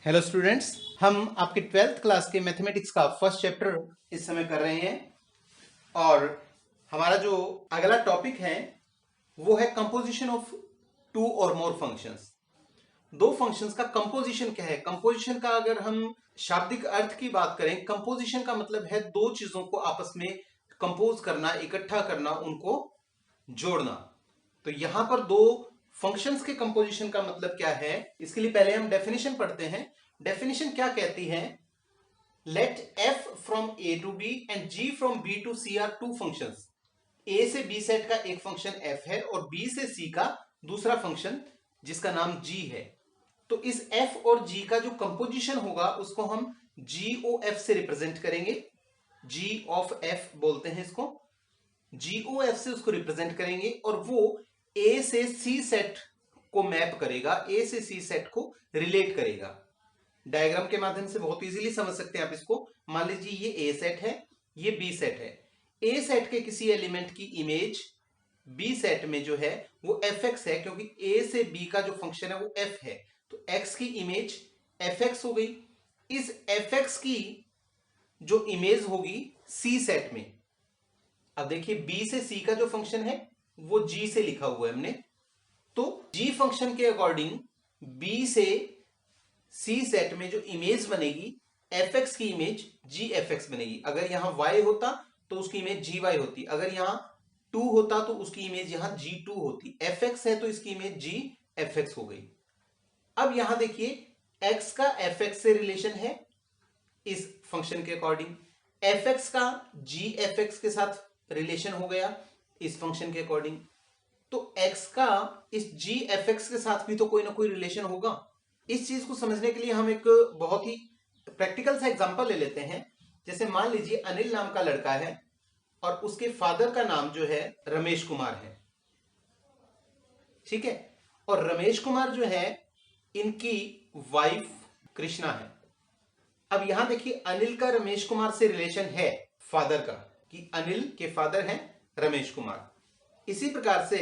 Hello students, हम आपके 12th class के मैथमेटिक्स का फर्स्ट चैप्टर इस समय कर रहे हैं और हमारा जो अगला टॉपिक है वो है कंपोजिशन ऑफ टू और मोर फंक्शंस। दो फंक्शंस का कंपोजिशन क्या है? कंपोजिशन का अगर हम शाब्दिक अर्थ की बात करें, कंपोजिशन का मतलब है दो चीजों को आपस में कंपोज करना, इकट्ठा करना, उनको जोड़ना। तो यहां पर दो फंक्शंस के कंपोजिशन का मतलब क्या है, इसके लिए पहले हम डेफिनेशन पढ़ते हैं। डेफिनेशन क्या कहती है? Let f from a to b and g from b to c are two functions. a से b सेट का एक फंक्शन f है और b से c का दूसरा फंक्शन जिसका नाम g है। तो इस f और g का जो कंपोजिशन होगा उसको हम GOF से रिप्रेजेंट करेंगे। g ऑफ f बोलते हैं इसको। GOF से उसको रिप्रेजेंट करेंगे और वो A से C सेट को मैप करेगा, A से C सेट को रिलेट करेगा। डायग्राम के माध्यम से बहुत इजीली समझ सकते हैं आप इसको। मान लीजिए ये A सेट है, ये B सेट है। A सेट के किसी एलिमेंट की इमेज B सेट में जो है वो fx है, क्योंकि A से B का जो फंक्शन है वो f है। तो x की इमेज fx हो गई। इस fx की जो इमेज होगी C सेट में, अब देखिए b से c का जो फंक्शन है वो g से लिखा हुआ है हमने, तो g फंक्शन के अकॉर्डिंग b से c सेट में जो इमेज बनेगी fx की इमेज gfx बनेगी। अगर यहां y होता तो उसकी इमेज gy होती, अगर यहां 2 होता तो उसकी इमेज यहां g2 होती। fx है तो इसकी इमेज gfx हो गई। अब यहां देखिए x का fx से रिलेशन है इस फंक्शन के अकॉर्डिंग, fx का gfx के साथ रिलेशन हो गया इस फंक्शन के अकॉर्डिंग, तो x का इस gfx के साथ भी तो कोई ना कोई रिलेशन होगा। इस चीज को समझने के लिए हम एक बहुत ही प्रैक्टिकल सा एग्जांपल ले लेते हैं। जैसे मान लीजिए अनिल नाम का लड़का है और उसके फादर का नाम जो है रमेश कुमार है, ठीक है। और रमेश कुमार जो है इनकी वाइफ कृष्णा है। अब यहां देखिए अनिल का रमेश कुमार से रिलेशन है फादर का, कि अनिल के फादर हैं रमेश कुमार। इसी प्रकार से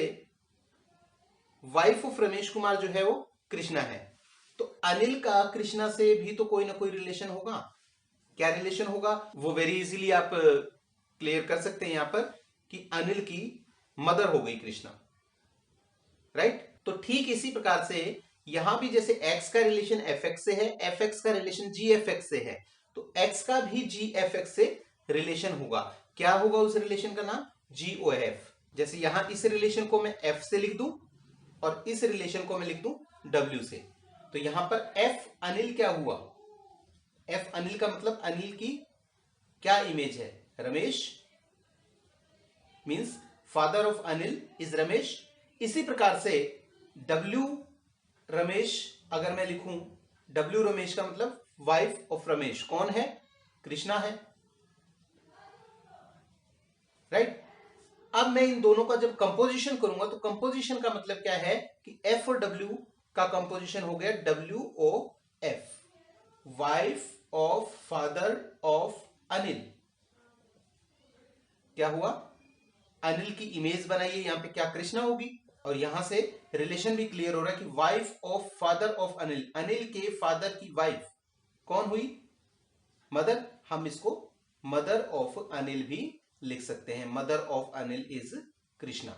वाइफ ऑफ रमेश कुमार जो है वो कृष्णा है। तो अनिल का कृष्णा से भी तो कोई ना कोई रिलेशन होगा। क्या रिलेशन होगा वो वेरी इजीली आप क्लियर कर सकते हैं यहां पर, कि अनिल की मदर हो गई कृष्णा, राइट। तो ठीक इसी प्रकार से यहां भी जैसे x का रिलेशन fx से है, fx का रिलेशन gfx से है, तो x का भी gfx से रिलेशन होगा। क्या होगा उस रिलेशन का नाम? GOF। जैसे यहां इस रिलेशन को मैं f से लिख दूं और इस रिलेशन को मैं लिख दूं w से, तो यहां पर f अनिल क्या हुआ? f अनिल का मतलब अनिल की क्या इमेज है? Ramesh, means father of Anil is Ramesh. इसी प्रकार से W रमेश अगर मैं लिखूं, W रमेश का मतलब वाइफ ऑफ रमेश कौन है? कृष्णा है, राइट। अब मैं इन दोनों का जब कंपोजिशन करूंगा तो कंपोजिशन का मतलब क्या है कि F और W का कंपोजिशन हो गया WOF, wife of father of Anil. क्या हुआ? अनिल की इमेज बनाइए, यहां पे क्या कृष्णा होगी, और यहां से रिलेशन भी क्लियर हो रहा है कि wife of father of Anil, Anil के फादर की वाइफ कौन हुई? मदर। हम इसको मदर ऑफ अनिल भी लिख सकते हैं, mother of Anil is Krishna.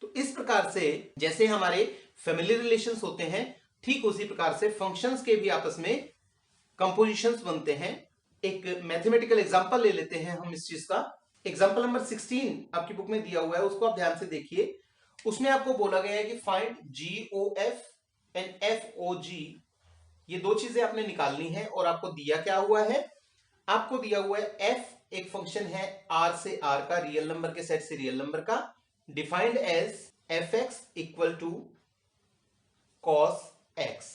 तो इस प्रकार से जैसे हमारे फैमिली रिलेशंस होते हैं, ठीक उसी प्रकार से फंक्शंस के भी आपस में कंपोजिशंस बनते हैं। एक मैथमेटिकल एग्जांपल ले लेते हैं हम इस चीज का। एग्जांपल नंबर 16 आपकी बुक में दिया हुआ है, उसको आप ध्यान से देखिए। उसमें आपको बोला गया है कि फाइंड GOF एंड FOG। ये दो चीजें आपने निकालनी है और आपको दिया क्या हुआ है? आपको दिया हुआ है f एक फंक्शन है r से r का, रियल नंबर के सेट से रियल नंबर का, defined as fx equal to cos x।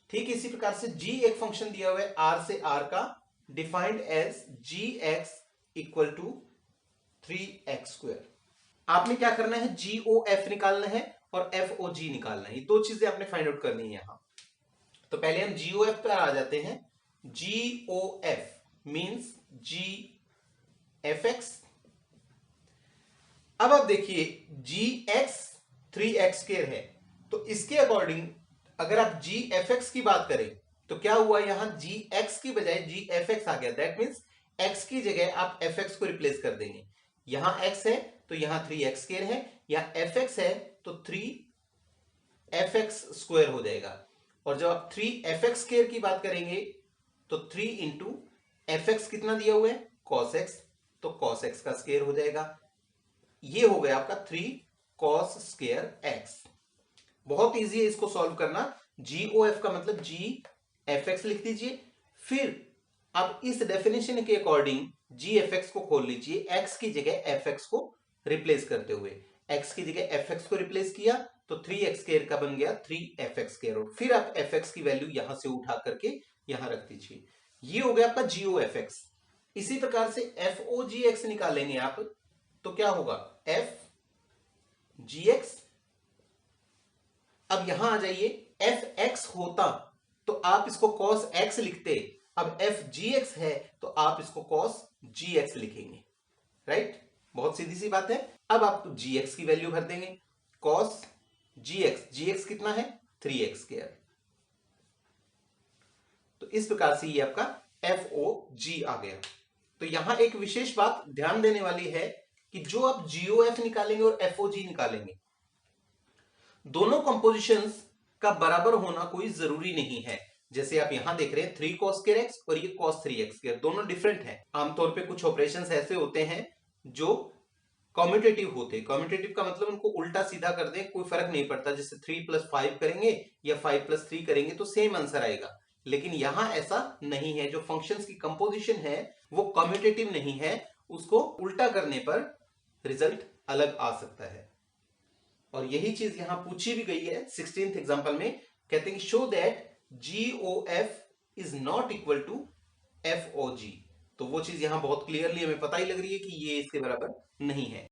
ठीक इसी प्रकार से g एक फंक्शन दिया हुआ है r से r का, defined as gx equal to 3x²। आपने क्या करना है? GOF निकालना है और FOG निकालना है। ये दो चीजें आपने फाइंड आउट करनी है यहां। तो पहले हम GOF पर आ जाते हैं। GOF means GFX। अब आप देखिए GX 3x² है, तो इसके अकॉर्डिंग अगर आप GFX की बात करें तो क्या हुआ, यहां जी एक्स की बजाय जी एफ एक्स आ गया। दैट मीन्स एक्स की जगह आप एफ एक्स को रिप्लेस कर देंगे। यहां एक्स है तो यहां 3x स्क्वायर है, या एफ एक्स है तो 3f(x) स्क्वायर हो जाएगा। और जब आप 3f(x) स्क्वायर की बात करेंगे तो 3 इंटू एफ एक्स कितना दिया हुआ है, cos x, तो cos x का स्क्वायर हो जाएगा। ये हो गया आपका 3 cos स्क्वायर x। बहुत इजी है इसको सॉल्व करना। GOF का मतलब GFX लिख दीजिए, फिर आप इस डेफिनेशन के अकॉर्डिंग GFX को खोल लीजिए, x की जगह fx को रिप्लेस करते हुए। x की जगह fx को रिप्लेस किया तो 3x स्क्वायर का बन गया 3fx स्क्वायर, और फिर आप fx की वैल्यू यहां से उठा करके यहां रख दीजिए। ये हो गया आपका GOFX। इसी प्रकार से FOGX निकालेंगे आप तो क्या होगा, FGX। अब यहां आ जाइए, fx होता तो आप इसको cos x लिखते, अब fgx है तो आप इसको cos gx लिखेंगे, राइट। बहुत सीधी सी बात है। अब आप gx की वैल्यू भर देंगे, cos gx कितना है 3x स्क्वायर। तो इस प्रकार से ये आपका FOG आ गया। तो यहां एक विशेष बात ध्यान देने वाली है कि जो आप GOF निकालेंगे और FOG निकालेंगे, दोनों कंपोजिशंस का बराबर होना कोई जरूरी नहीं है। जैसे आप यहां देख रहे हैं 3 cos स्क्वायर x और ये cos 3x स्क्वायर, दोनों डिफरेंट हैं। आमतौर पे कुछ ऑपरेशंस ऐसे होते हैं जो कॉम्यूटेटिव होते हैं। कॉम्यूटेटिव का मतलब उनको उल्टा सीधा कर दें, कोई फर्क नहीं पड़ता। जैसे 3 + 5 करेंगे या 5 + 3 करेंगे तो सेम आंसर आएगा। लेकिन यहां ऐसा नहीं है। जो फंक्शंस की कंपोजिशन है वो कॉम्यूटेटिव नहीं है, उसको उल्टा करने पर रिजल्ट अलग आ सकता है। और यही चीज यहां पूछी भी गई है 16th एग्जांपल में। कहते हैं show that GOF is not equal to FOG। तो वो चीज यहां बहुत क्लियरली हमें पता ही लग रही है कि ये इसके बराबर नहीं है।